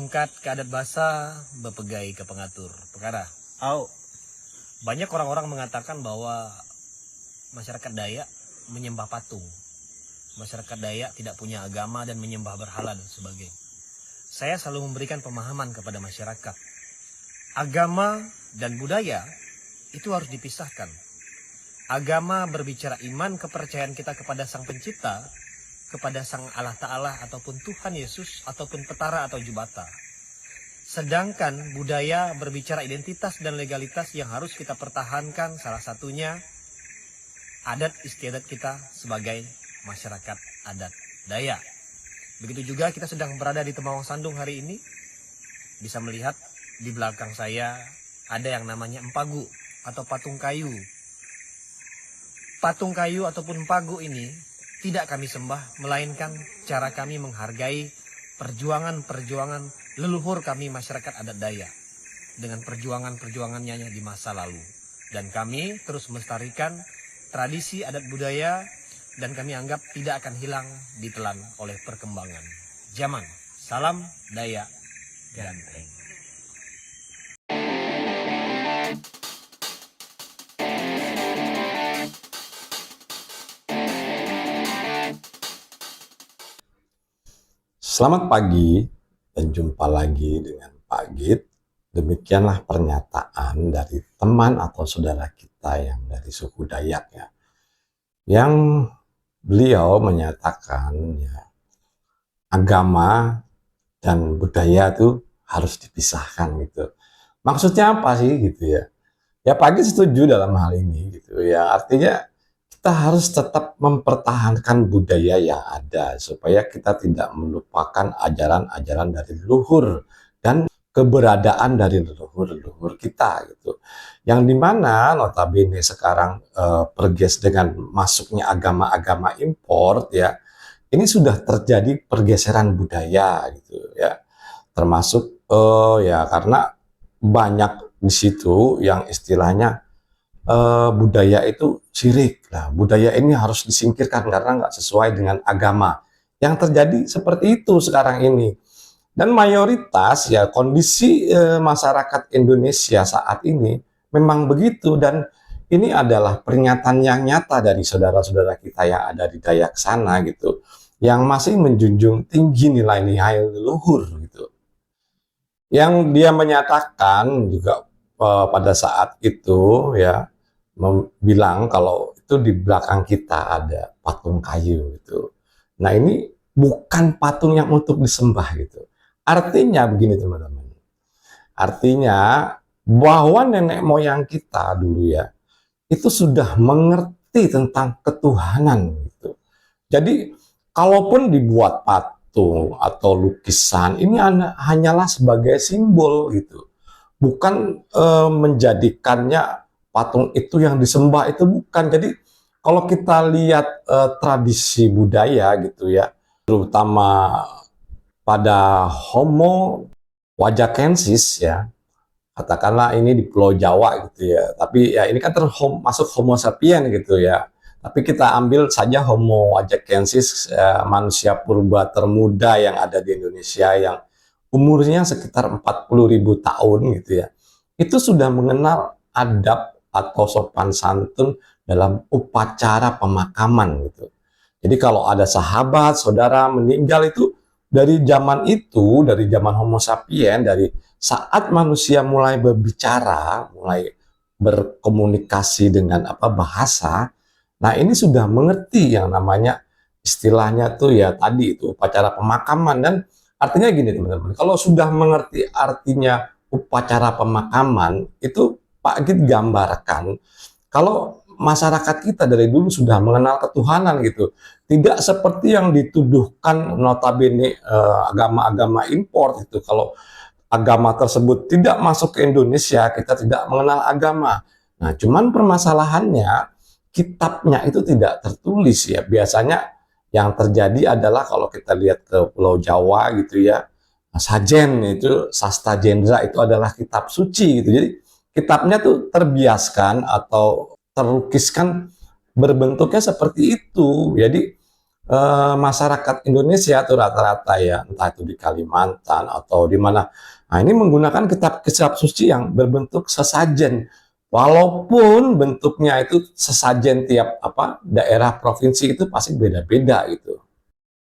Angkat ke adat basa, bepegai ke pengatur perkara. Au, Banyak orang-orang mengatakan bahwa masyarakat Dayak menyembah patung. Masyarakat Dayak tidak punya agama dan menyembah berhala dan sebagainya. Saya selalu memberikan pemahaman kepada masyarakat. Agama dan budaya itu harus dipisahkan. Agama berbicara iman, kepercayaan kita kepada Sang Pencipta, kepada Sang Allah Ta'ala ataupun Tuhan Yesus ataupun petara atau jubata. Sedangkan budaya berbicara identitas dan legalitas yang harus kita pertahankan, salah satunya adat istiadat kita sebagai masyarakat adat Dayak. Begitu juga kita sedang berada di Temawang Sandung hari ini, bisa melihat di belakang saya ada yang namanya empagu atau patung kayu. Patung kayu ataupun empagu ini tidak kami sembah, melainkan cara kami menghargai perjuangan-perjuangan leluhur kami masyarakat adat Dayak dengan perjuangan-perjuangannya di masa lalu. Dan kami terus melestarikan tradisi adat budaya dan kami anggap tidak akan hilang ditelan oleh perkembangan zaman. Salam Dayak Ganteng. Selamat pagi dan jumpa lagi dengan Pak Git. Demikianlah pernyataan dari teman atau saudara kita yang dari suku Dayak ya. Yang beliau menyatakan ya, agama dan budaya itu harus dipisahkan gitu. Maksudnya apa sih gitu ya? Ya Pak Git setuju dalam hal ini gitu ya. Artinya kita harus tetap mempertahankan budaya yang ada supaya kita tidak melupakan ajaran-ajaran dari leluhur dan keberadaan dari leluhur kita gitu. Yang dimana notabene sekarang perges dengan masuknya agama-agama impor ya, ini sudah terjadi pergeseran budaya gitu ya. Termasuk ya karena banyak di situ yang istilahnya budaya itu syirik. Nah, budaya ini harus disingkirkan karena nggak sesuai dengan agama. Yang terjadi seperti itu sekarang ini. Dan mayoritas ya kondisi masyarakat Indonesia saat ini memang begitu. Dan ini adalah peringatan yang nyata dari saudara-saudara kita yang ada di Dayak sana gitu. Yang masih menjunjung tinggi nilai-nilai leluhur gitu. Yang dia menyatakan juga pada saat itu ya, bilang kalau itu di belakang kita ada patung kayu gitu. Nah ini bukan patung yang untuk disembah gitu. Artinya begini teman-teman. Artinya bahwa nenek moyang kita dulu ya, itu sudah mengerti tentang ketuhanan gitu. Jadi kalaupun dibuat patung atau lukisan, ini hanyalah sebagai simbol gitu. Bukan menjadikannya patung itu yang disembah, itu bukan. Jadi kalau kita lihat tradisi budaya gitu ya, terutama pada Homo wajakensis ya, katakanlah ini di Pulau Jawa gitu ya, tapi ya ini kan termasuk Homo sapien gitu ya, tapi kita ambil saja Homo wajakensis manusia purba termuda yang ada di Indonesia yang umurnya sekitar 40.000 tahun gitu ya, itu sudah mengenal adab atau sopan santun dalam upacara pemakaman gitu. Jadi kalau ada sahabat, saudara meninggal itu dari zaman itu, dari zaman Homo sapien, dari saat manusia mulai berbicara, mulai berkomunikasi dengan bahasa, nah ini sudah mengerti yang namanya istilahnya tuh ya tadi itu upacara pemakaman. Dan artinya gini teman-teman, kalau sudah mengerti artinya upacara pemakaman itu Pak Git gambarkan kalau masyarakat kita dari dulu sudah mengenal ketuhanan gitu, tidak seperti yang dituduhkan notabene agama-agama impor itu. Kalau agama tersebut tidak masuk ke Indonesia, kita tidak mengenal agama. Nah, cuman permasalahannya kitabnya itu tidak tertulis ya. Biasanya yang terjadi adalah kalau kita lihat ke Pulau Jawa gitu ya, Sajen itu Sasta Jendra itu adalah kitab suci gitu. Jadi kitabnya tuh terbiaskan atau terlukiskan berbentuknya seperti itu. Jadi masyarakat Indonesia tuh rata-rata ya, entah itu di Kalimantan atau di mana. Nah, ini menggunakan kitab suci yang berbentuk sesajen. Walaupun bentuknya itu sesajen tiap daerah provinsi itu pasti beda-beda gitu.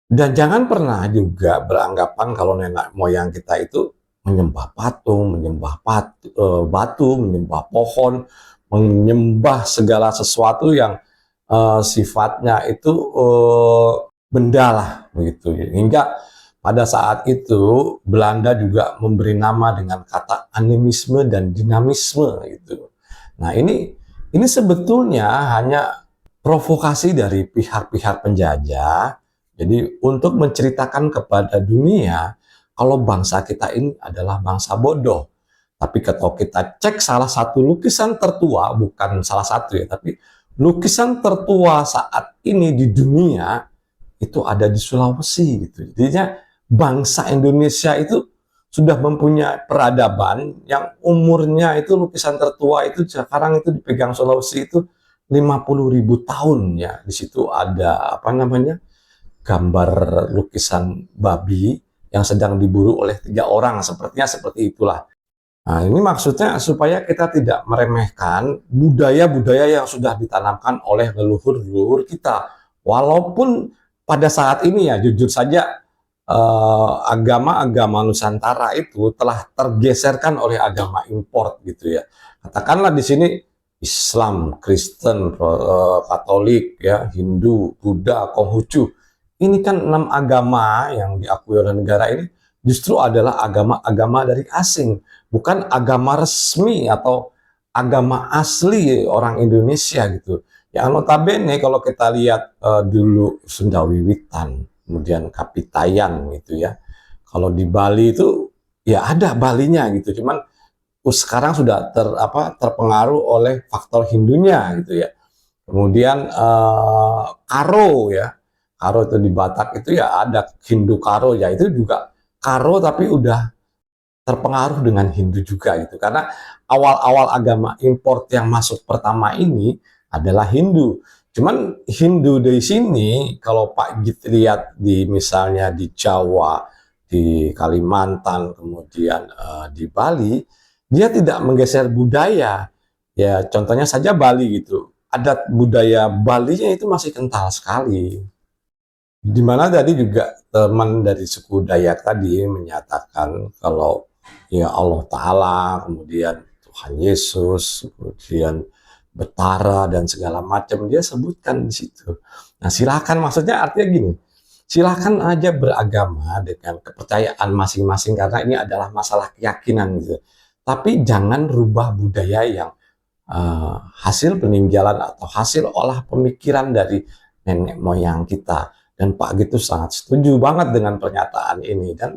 Dan jangan pernah juga beranggapan kalau nenek moyang kita itu menyembah patung, menyembah batu, menyembah pohon, menyembah segala sesuatu yang sifatnya itu benda lah begitu. Hingga pada saat itu Belanda juga memberi nama dengan kata animisme dan dinamisme gitu. Nah, ini sebetulnya hanya provokasi dari pihak-pihak penjajah. Jadi untuk menceritakan kepada dunia kalau bangsa kita ini adalah bangsa bodoh. Tapi kalau kita cek salah satu lukisan tertua, bukan salah satu ya, tapi lukisan tertua saat ini di dunia itu ada di Sulawesi gitu. Jadinya bangsa Indonesia itu sudah mempunyai peradaban yang umurnya itu lukisan tertua itu sekarang itu dipegang Sulawesi itu 50.000 tahun ya. Di situ ada gambar lukisan babi yang sedang diburu oleh 3 orang, sepertinya seperti itulah. Nah, ini maksudnya supaya kita tidak meremehkan budaya-budaya yang sudah ditanamkan oleh leluhur-leluhur kita. Walaupun pada saat ini ya, jujur saja, agama-agama Nusantara itu telah tergeserkan oleh agama import gitu ya. Katakanlah di sini Islam, Kristen, Katolik, ya, Hindu, Buddha, Konghucu. Ini kan 6 agama yang diakui oleh negara ini justru adalah agama-agama dari asing, bukan agama resmi atau agama asli orang Indonesia gitu. Yang notabene kalau kita lihat dulu Sunda Wiwitan, kemudian Kapitayan gitu ya. Kalau di Bali itu ya ada Balinya gitu, cuman sekarang sudah terpengaruh oleh faktor Hindunya gitu ya. Kemudian Karo ya. Karo itu di Batak itu ya ada Hindu Karo ya, itu juga Karo tapi udah terpengaruh dengan Hindu juga gitu. Karena awal-awal agama import yang masuk pertama ini adalah Hindu. Cuman Hindu di sini kalau Pak Git lihat di misalnya di Jawa, di Kalimantan, kemudian di Bali, dia tidak menggeser budaya. Ya contohnya saja Bali gitu. Adat budaya Balinya itu masih kental sekali. Di mana tadi juga teman dari suku Dayak tadi menyatakan kalau ya Allah Ta'ala, kemudian Tuhan Yesus, kemudian Betara dan segala macam dia sebutkan di situ. Nah silakan, maksudnya artinya gini, silakan aja beragama dengan kepercayaan masing-masing karena ini adalah masalah keyakinan gitu. Tapi jangan rubah budaya yang hasil peninggalan atau hasil olah pemikiran dari nenek moyang kita. Dan Pak Git itu sangat setuju banget dengan pernyataan ini dan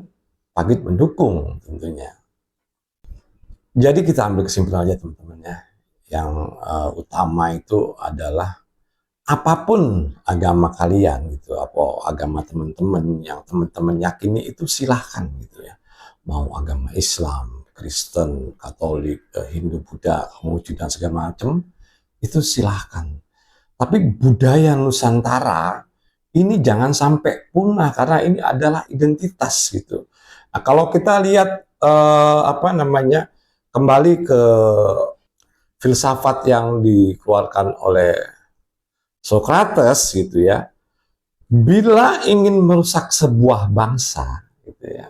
Pak Git mendukung tentunya. Jadi kita ambil kesimpulan aja teman-teman ya. Yang utama itu adalah apapun agama kalian gitu, apa agama teman-teman yang teman-teman yakini itu silahkan gitu ya. Mau agama Islam, Kristen, Katolik, Hindu, Buddha, Konghucu dan segala macam itu silahkan. Tapi budaya Nusantara ini jangan sampai punah karena ini adalah identitas gitu. Nah, kalau kita lihat kembali ke filsafat yang dikeluarkan oleh Socrates gitu ya, bila ingin merusak sebuah bangsa gitu ya,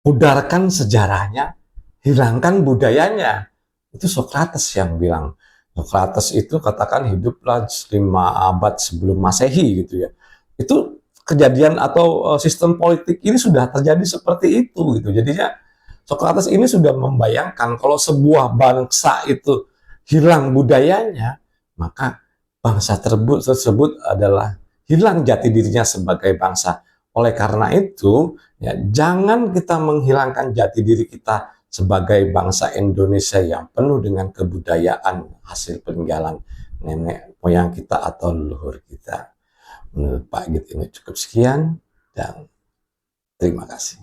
pudarkan sejarahnya, hilangkan budayanya. Itu Socrates yang bilang. Socrates itu katakan hiduplah 5 abad sebelum Masehi gitu ya. Itu kejadian atau sistem politik ini sudah terjadi seperti itu gitu. Jadinya Socrates ini sudah membayangkan kalau sebuah bangsa itu hilang budayanya, maka bangsa tersebut adalah hilang jati dirinya sebagai bangsa. Oleh karena itu, ya, jangan kita menghilangkan jati diri kita sebagai bangsa Indonesia yang penuh dengan kebudayaan hasil peninggalan nenek moyang kita atau leluhur kita. Menurut Pak Git ini cukup sekian dan terima kasih.